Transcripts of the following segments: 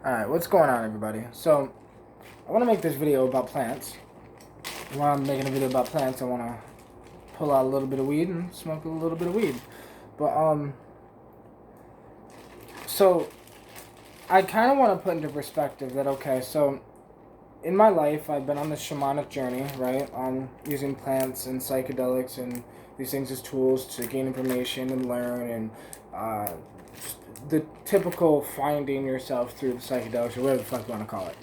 Alright, what's going on, everybody? So, I want to make this video about plants. While I'm making a video about plants, I want to pull out a little bit of weed and smoke a little bit of weed. But, so, I kind of want to put into perspective that, okay, so, in my life, I've been on this shamanic journey, right? Using plants and psychedelics and these things as tools to gain information and learn and, just the typical finding yourself through the psychedelics or whatever the fuck you want to call it.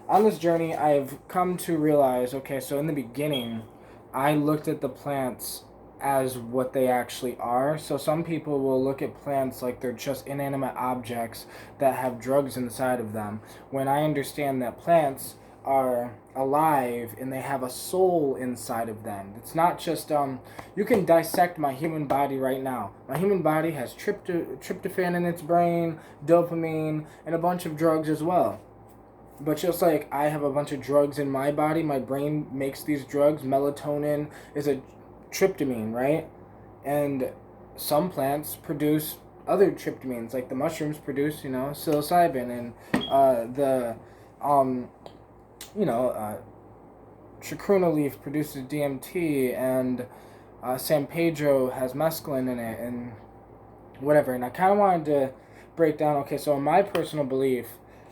On this journey, I've come to realize, okay, so in the beginning, I looked at the plants as what they actually are. So some people will look at plants like they're just inanimate objects that have drugs inside of them, when I understand that plants are alive and they have a soul inside of them. It's not just you can dissect my human body right now. My human body has tryptophan in its brain, dopamine, and a bunch of drugs as well. But just like I have a bunch of drugs in my body, my brain makes these drugs. Melatonin is a tryptamine, right? And some plants produce other tryptamines, like the mushrooms produce, psilocybin, and the, you know, uh, chacruna leaf produces DMT, and San Pedro has mescaline in it, and whatever. And I kind of wanted to break down, okay, so in my personal belief,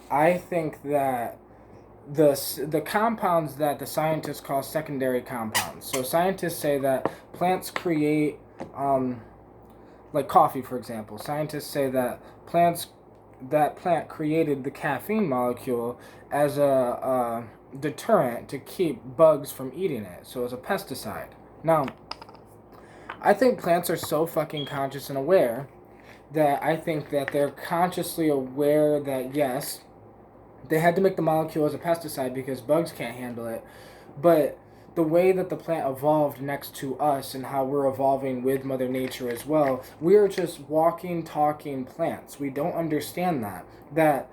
I think that the compounds that the scientists call secondary compounds. So scientists say that plants create, like coffee, for example. Scientists say that plant created the caffeine molecule as a deterrent to keep bugs from eating it. So as a pesticide. Now, I think plants are so fucking conscious and aware that I think that they're consciously aware that yes, they had to make the molecule as a pesticide because bugs can't handle it. But the way that the plant evolved next to us and how we're evolving with Mother Nature as well, we are just walking, talking plants. We don't understand that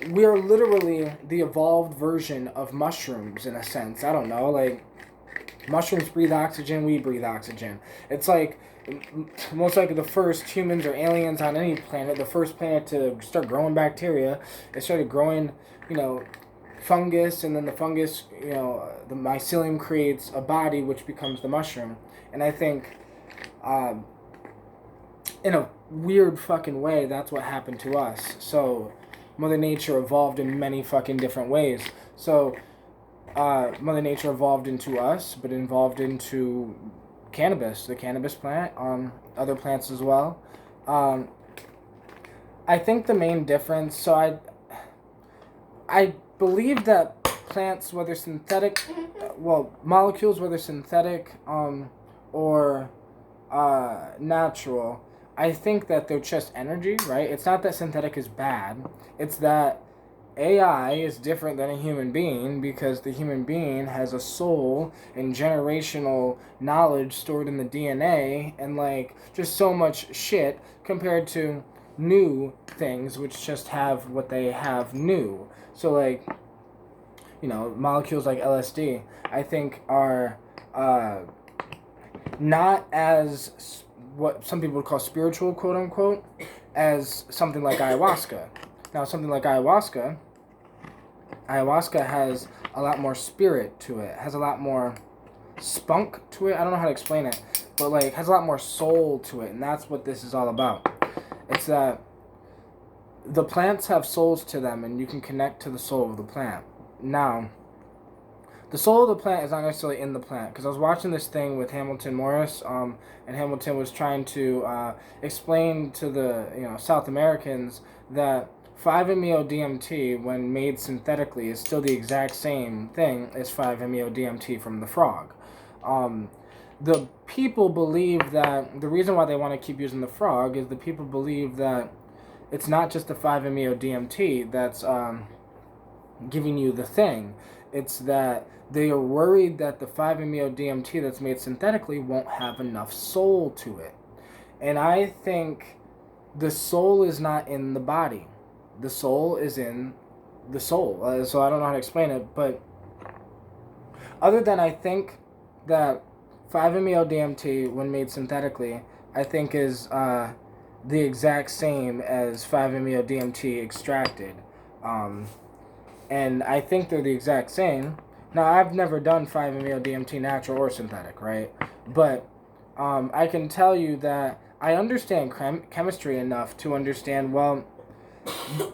we are literally the evolved version of mushrooms in a sense. I don't know, like mushrooms breathe oxygen, we breathe oxygen. It's like most likely the first humans or aliens on any planet, the first planet to start growing bacteria, it started growing, fungus, and then the fungus, the mycelium creates a body which becomes the mushroom. And I think, in a weird fucking way, that's what happened to us. So, Mother Nature evolved in many fucking different ways. So, Mother Nature evolved into us, but evolved into cannabis, the cannabis plant, other plants as well. I think the main difference, so I believe that plants, whether synthetic, molecules, whether synthetic or natural, I think that they're just energy, right? It's not that synthetic is bad. It's that AI is different than a human being because the human being has a soul and generational knowledge stored in the DNA and like just so much shit compared to new things which just have what they have new. So like, molecules like LSD I think are not as what some people would call spiritual, quote unquote, as something like ayahuasca. Now, something like ayahuasca has a lot more spirit to it, has a lot more spunk to it. I don't know how to explain it, but like has a lot more soul to it, and that's what this is all about. It's that the plants have souls to them, and you can connect to the soul of the plant. Now, the soul of the plant is not necessarily in the plant, because I was watching this thing with Hamilton Morris, and Hamilton was trying to explain to the South Americans that 5-MeO-DMT, when made synthetically, is still the exact same thing as 5-MeO-DMT from the frog. The people believe that the reason why they want to keep using the frog is the people believe that it's not just the 5-MeO-DMT that's giving you the thing. It's that they are worried that the 5-MeO-DMT that's made synthetically won't have enough soul to it. And I think the soul is not in the body. The soul is in the soul. So I don't know how to explain it, but other than I think that 5-MeO-DMT, when made synthetically, I think is the exact same as 5-MeO-DMT extracted. Um, and I think they're the exact same. Now, I've never done 5-MeO-DMT natural or synthetic, right? But I can tell you that I understand chemistry enough to understand, well,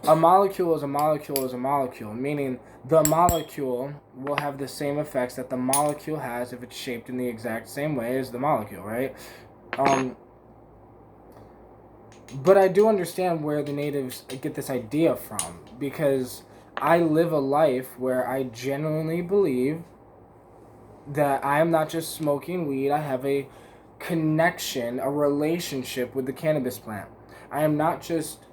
a molecule is a molecule is a molecule, meaning the molecule will have the same effects that the molecule has if it's shaped in the exact same way as the molecule, right? Um, but I do understand where the natives get this idea from, because I live a life where I genuinely believe that I am not just smoking weed, I have a connection, a relationship with the cannabis plant. I am not just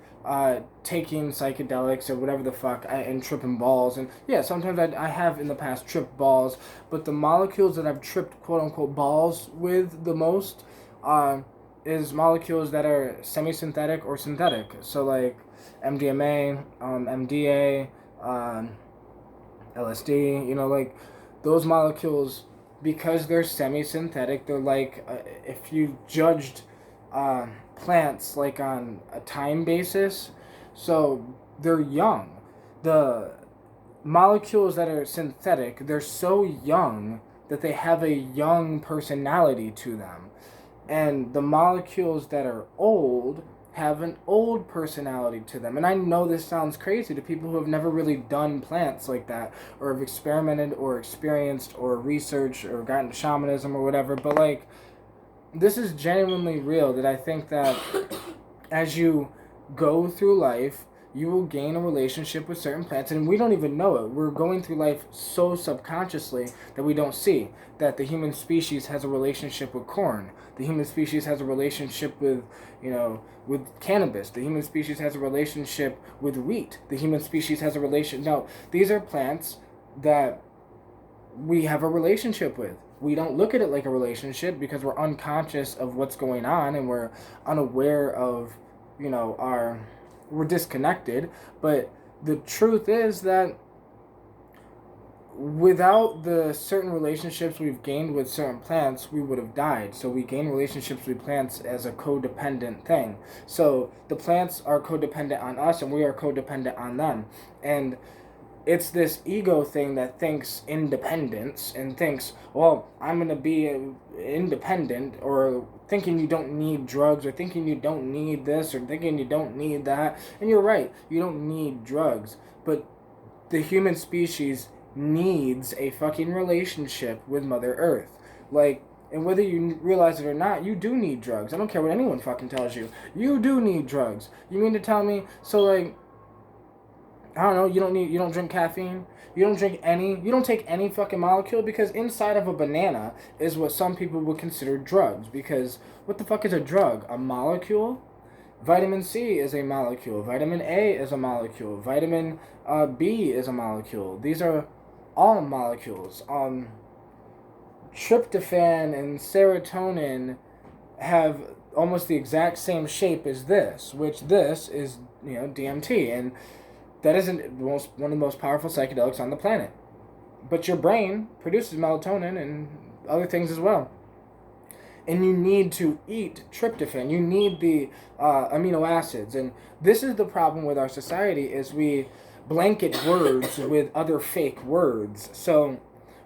taking psychedelics or whatever the fuck and tripping balls. And yeah, sometimes I have in the past tripped balls, but the molecules that I've tripped quote unquote balls with the most uh, is molecules that are semi-synthetic or synthetic. So like MDMA, MDA, LSD, like those molecules, because they're semi-synthetic, they're like, if you judged plants like on a time basis, so they're young. The molecules that are synthetic, they're so young that they have a young personality to them. And the molecules that are old have an old personality to them. And I know this sounds crazy to people who have never really done plants like that, or have experimented or experienced or researched or gotten shamanism or whatever, but like, this is genuinely real, that I think that as you go through life, you will gain a relationship with certain plants, and we don't even know it. We're going through life so subconsciously that we don't see that the human species has a relationship with corn. The human species has a relationship with cannabis. The human species has a relationship with wheat. The human species has a relation. No, these are plants that we have a relationship with. We don't look at it like a relationship because we're unconscious of what's going on, and we're unaware of, we're disconnected. But the truth is that without the certain relationships we've gained with certain plants, we would have died. So we gain relationships with plants as a codependent thing. So the plants are codependent on us, and we are codependent on them. And it's this ego thing that thinks independence and thinks, well, I'm going to be independent, or thinking you don't need drugs, or thinking you don't need this, or thinking you don't need that. And you're right, you don't need drugs. But the human species needs a fucking relationship with Mother Earth. Like, and whether you realize it or not, you do need drugs. I don't care what anyone fucking tells you. You do need drugs. You mean to tell me, so like, I don't know, you don't drink caffeine? You don't take any fucking molecule, because inside of a banana is what some people would consider drugs. Because what the fuck is a drug? A molecule? Vitamin C is a molecule. Vitamin A is a molecule. Vitamin B is a molecule. These are all molecules. Tryptophan and serotonin have almost the exact same shape as this, which this is, DMT. And that isn't one of the most powerful psychedelics on the planet. But your brain produces melatonin and other things as well. And you need to eat tryptophan. You need the amino acids. And this is the problem with our society, is we blanket words with other fake words. So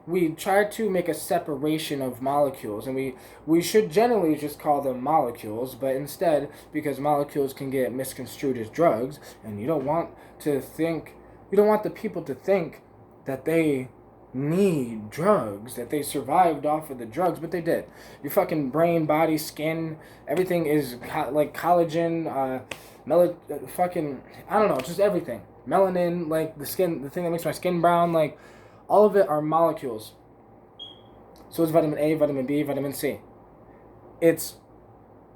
we try to make a separation of molecules, and we should generally just call them molecules, but instead, because molecules can get misconstrued as drugs, and you don't want the people to think that they need drugs, that they survived off of the drugs, but they did. Your fucking brain, body, skin, everything is like collagen, fucking, I don't know, just everything. Melanin, like the skin, the thing that makes my skin brown, like all of it are molecules. So it's vitamin A, vitamin B, vitamin C. It's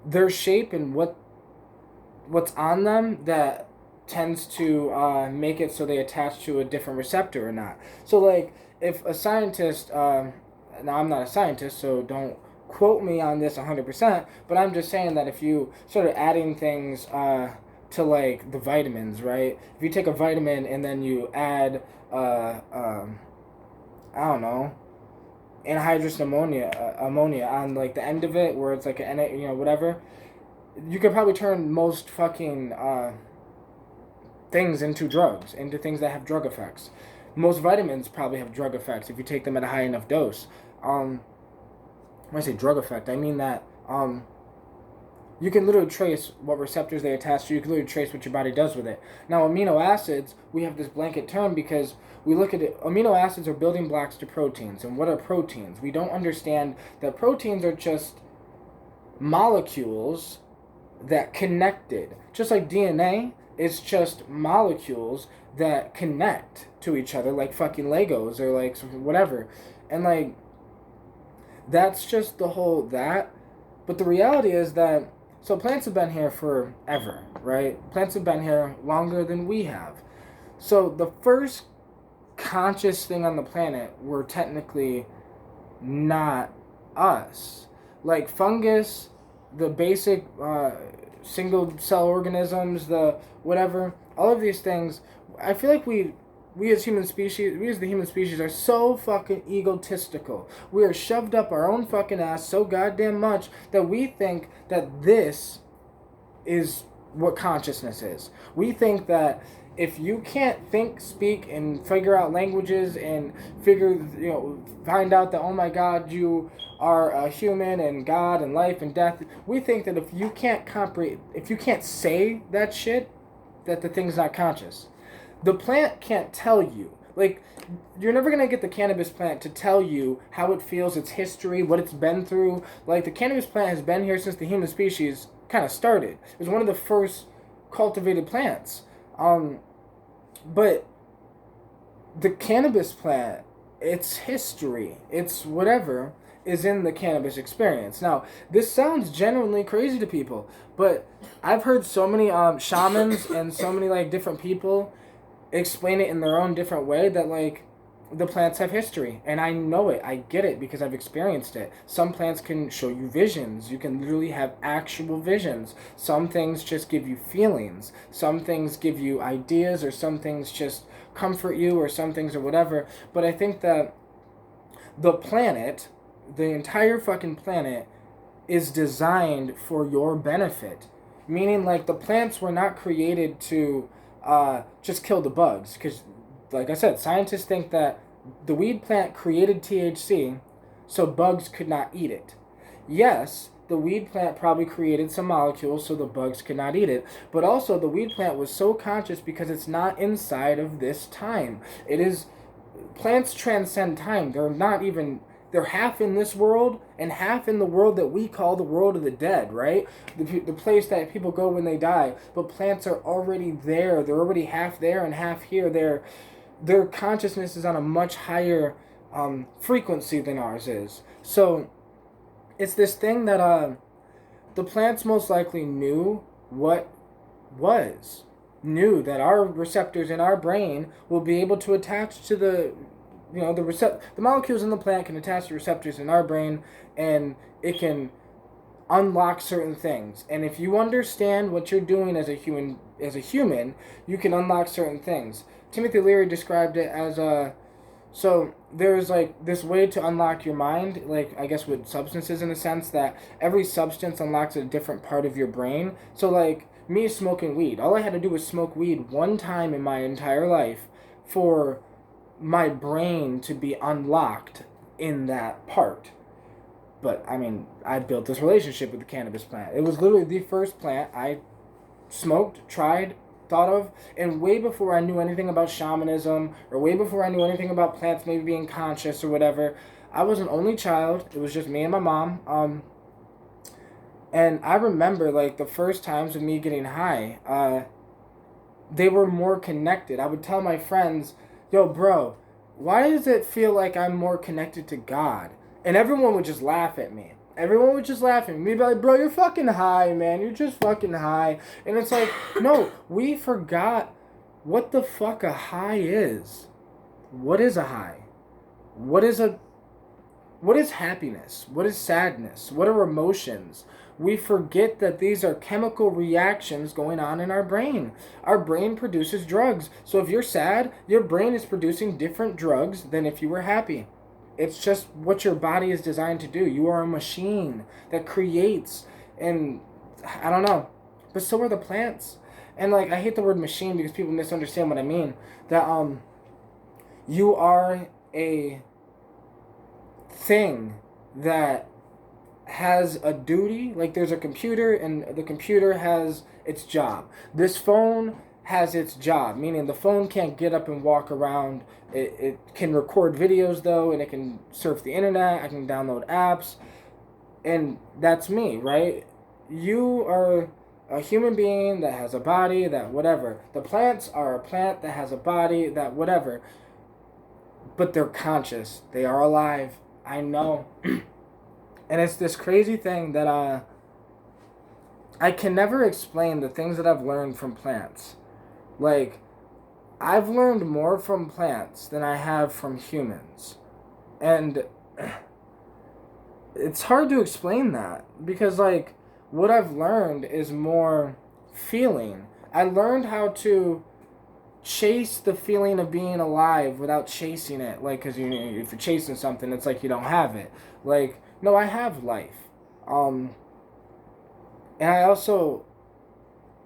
their shape and what's on them that tends to make it so they attach to a different receptor or not. So like, if a scientist, now I'm not a scientist, so don't quote me on this 100%, but I'm just saying that if you started adding things to like the vitamins, right? If you take a vitamin and then you add, I don't know, anhydrous ammonia on like the end of it, where it's like whatever, you could probably turn most fucking things into drugs, into things that have drug effects. Most vitamins probably have drug effects if you take them at a high enough dose. When I say drug effect, I mean that you can literally trace what receptors they attach to. You can literally trace what your body does with it. Now, amino acids, we have this blanket term because we look at it. Amino acids are building blocks to proteins. And what are proteins? We don't understand that proteins are just molecules that connected. Just like DNA is just molecules that connect to each other like fucking Legos or like whatever. And like, that's just the whole that. But the reality is that, so plants have been here forever, right? Plants have been here longer than we have. So the first conscious thing on the planet were technically not us. Like fungus, the basic single cell organisms, the whatever, all of these things, I feel like we as human species, we as the human species are so fucking egotistical. We are shoved up our own fucking ass so goddamn much that we think that this is what consciousness is. We think that if you can't think, speak, and figure out languages and find out that, oh my God, you are a human and God and life and death, we think that if you can't comprehend, if you can't say that shit, that the thing's not conscious. The plant can't tell you. Like, you're never going to get the cannabis plant to tell you how it feels, its history, what it's been through. Like, the cannabis plant has been here since the human species kind of started. It was one of the first cultivated plants. But the cannabis plant, its history, its whatever, is in the cannabis experience. Now, this sounds genuinely crazy to people, but I've heard so many shamans and so many like different people explain it in their own different way that like the plants have history, and I know it, I get it because I've experienced it. Some plants can show you visions. You can literally have actual visions. Some things just give you feelings. Some things give you ideas, or some things just comfort you, or some things or whatever. But I think that the planet, the entire fucking planet, is designed for your benefit. Meaning like the plants were not created to just kill the bugs, because like I said, scientists think that the weed plant created THC so bugs could not eat it. Yes, the weed plant probably created some molecules so the bugs could not eat it, but also the weed plant was so conscious because it's not inside of this time. It is, plants transcend time. They're half in this world and half in the world that we call the world of the dead, right? The place that people go when they die. But plants are already there. They're already half there and half here. Their consciousness is on a much higher frequency than ours is. So it's this thing that the plants most likely knew what was. Knew that our receptors in our brain will be able to attach to the molecules in the plant can attach to receptors in our brain, and it can unlock certain things. And if you understand what you're doing as a human, you can unlock certain things. Timothy Leary described it as so there's like this way to unlock your mind, like I guess with substances, in a sense that every substance unlocks a different part of your brain. So like me smoking weed, all I had to do was smoke weed one time in my entire life for my brain to be unlocked in that part. But I mean, I built this relationship with the cannabis plant. It was literally the first plant I smoked, tried, thought of, and way before I knew anything about shamanism, or way before I knew anything about plants maybe being conscious or whatever. I was an only child. It was just me and my mom. And I remember like the first times of me getting high, they were more connected. I would tell my friends, yo, bro, why does it feel like I'm more connected to God? And everyone would just laugh at me. Everyone would just laugh at me. They'd be like, bro, you're fucking high, man. You're just fucking high. And it's like, no, we forgot what the fuck a high is. What is a high? What is happiness? What is sadness? What are emotions? We forget that these are chemical reactions going on in our brain. Our brain produces drugs. So if you're sad, your brain is producing different drugs than if you were happy. It's just what your body is designed to do. You are a machine that creates and I don't know. But so are the plants. And like I hate the word machine because people misunderstand what I mean. That you are a thing that has a duty. Like there's a computer and the computer has its job. This phone has its job, meaning the phone can't get up and walk around. It can record videos though, and it can surf the internet. I can download apps, and that's me, right? You are a human being that has a body that whatever. The plants are a plant that has a body that whatever. But they're conscious. They are alive. I know. And it's this crazy thing that I can never explain the things that I've learned from plants. Like, I've learned more from plants than I have from humans. And it's hard to explain that because, like, what I've learned is more feeling. I learned how to chase the feeling of being alive without chasing it. Like, because if you're chasing something, it's like you don't have it. Like, no, I have life. Um, and I also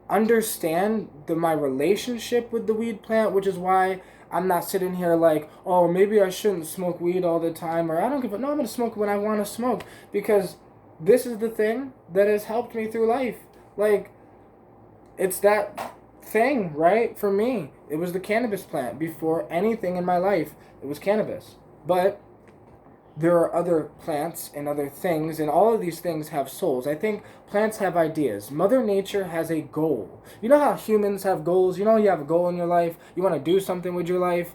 understand my relationship with the weed plant, which is why I'm not sitting here like, oh, maybe I shouldn't smoke weed all the time, or I don't give a no. I'm gonna smoke when I want to smoke because this is the thing that has helped me through life. Like, it's that thing, right? For me, it was the cannabis plant. Before anything in my life, it was cannabis. But there are other plants and other things, and all of these things have souls. I think plants have ideas. Mother Nature has a goal. You know how humans have goals? You know you have a goal in your life? You want to do something with your life?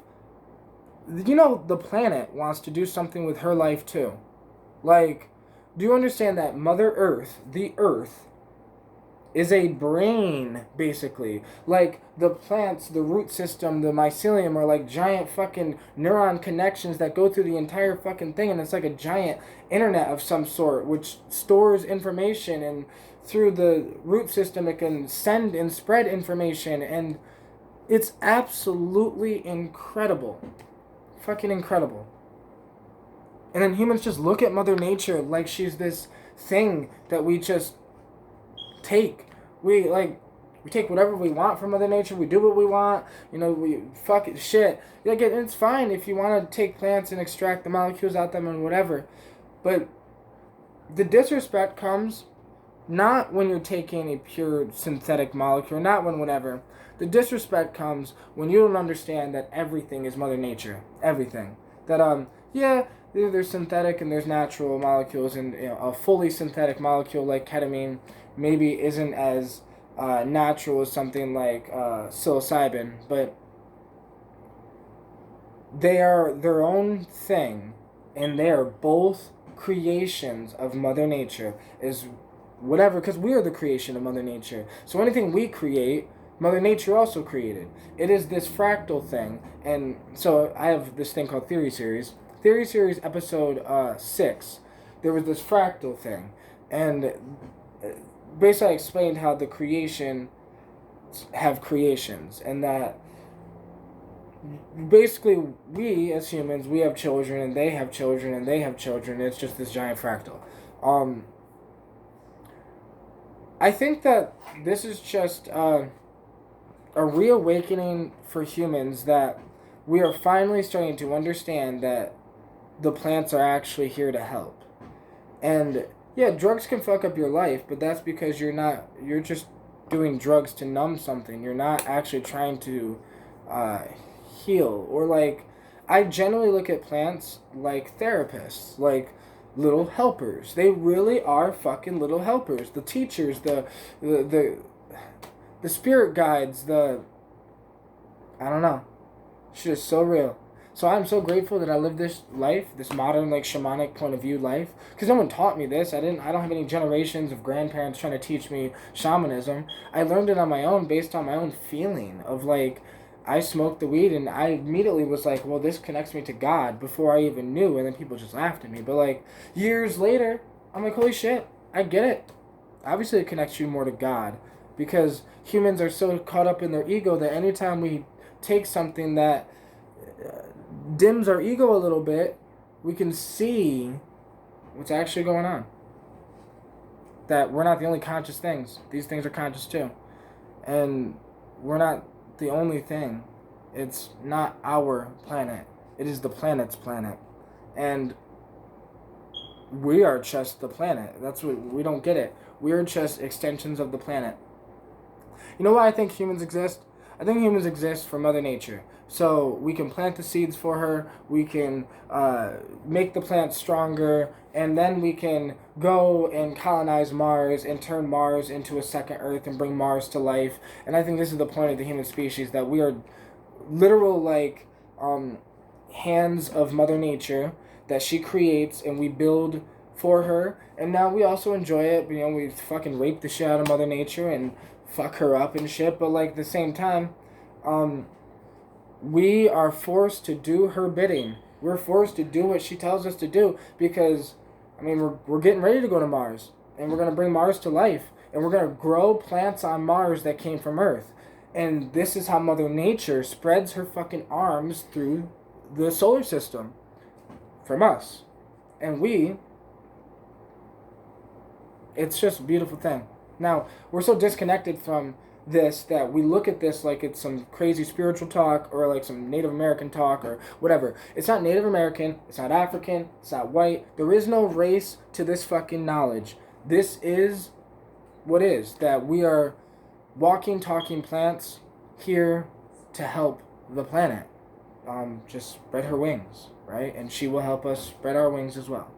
You know the planet wants to do something with her life too. Like, do you understand that Mother Earth, the Earth, is a brain, basically. Like, the plants, the root system, the mycelium are like giant fucking neuron connections that go through the entire fucking thing, and it's like a giant internet of some sort, which stores information, and through the root system it can send and spread information, and it's absolutely incredible. Fucking incredible. And then humans just look at Mother Nature like she's this thing that we just take. We take whatever we want from Mother Nature. We do what we want. You know, we fuck it, shit. Like, it's fine if you want to take plants and extract the molecules out them and whatever. But the disrespect comes not when you're taking a pure synthetic molecule, not when whatever. The disrespect comes when you don't understand that everything is Mother Nature. Everything. That, yeah, there's synthetic and there's natural molecules, and you know, a fully synthetic molecule like ketamine maybe isn't as natural as something like psilocybin, but they are their own thing, and they are both creations of Mother Nature. Is whatever, because we are the creation of Mother Nature. So anything we create, Mother Nature also created. It is this fractal thing, and so I have this thing called Theory Series. Theory Series episode 6, there was this fractal thing, and basically I explained how the creation have creations, and that basically we as humans, we have children, and they have children, and they have children. It's just this giant fractal. I think that this is just a reawakening for humans, that we are finally starting to understand that the plants are actually here to help. And yeah, drugs can fuck up your life, but that's because you're just doing drugs to numb something. You're not actually trying to heal. Or like, I generally look at plants like therapists, like little helpers. They really are fucking little helpers. The teachers, the spirit guides, I don't know. Shit is so real. So I'm so grateful that I live this life, this modern, like, shamanic point of view life, because no one taught me this. I don't have any generations of grandparents trying to teach me shamanism. I learned it on my own, based on my own feeling of, like, I smoked the weed, and I immediately was like, well, this connects me to God, before I even knew, and then people just laughed at me. But, like, years later, I'm like, holy shit, I get it. Obviously it connects you more to God, because humans are so caught up in their ego that anytime we take something that dims our ego a little bit, we can see what's actually going on. that we're not the only conscious things. These things are conscious too. And we're not the only thing. It's not our planet. It is the planet's planet. And we are just the planet. That's what we don't get it. We're just extensions of the planet. You know why I think humans exist? I think humans exist for Mother Nature. So we can plant the seeds for her, we can make the plant stronger, and then we can go and colonize Mars and turn Mars into a second Earth and bring Mars to life. And I think this is the point of the human species, that we are literal hands of Mother Nature that she creates and we build for her. And now we also enjoy it. You know, we fucking rape the shit out of Mother Nature and fuck her up and shit. But like at the same time, we are forced to do her bidding. We're forced to do what she tells us to do because, I mean, we're getting ready to go to Mars. And we're going to bring Mars to life. And we're going to grow plants on Mars that came from Earth. And this is how Mother Nature spreads her fucking arms through the solar system from us. And it's just a beautiful thing. Now, we're so disconnected from this that we look at this like it's some crazy spiritual talk or like some Native American talk or whatever. It's not Native American, it's not African, it's not white. There is no race to this fucking knowledge. This is what is, that we are walking, talking plants here to help the planet. Just spread her wings, right? And she will help us spread our wings as well.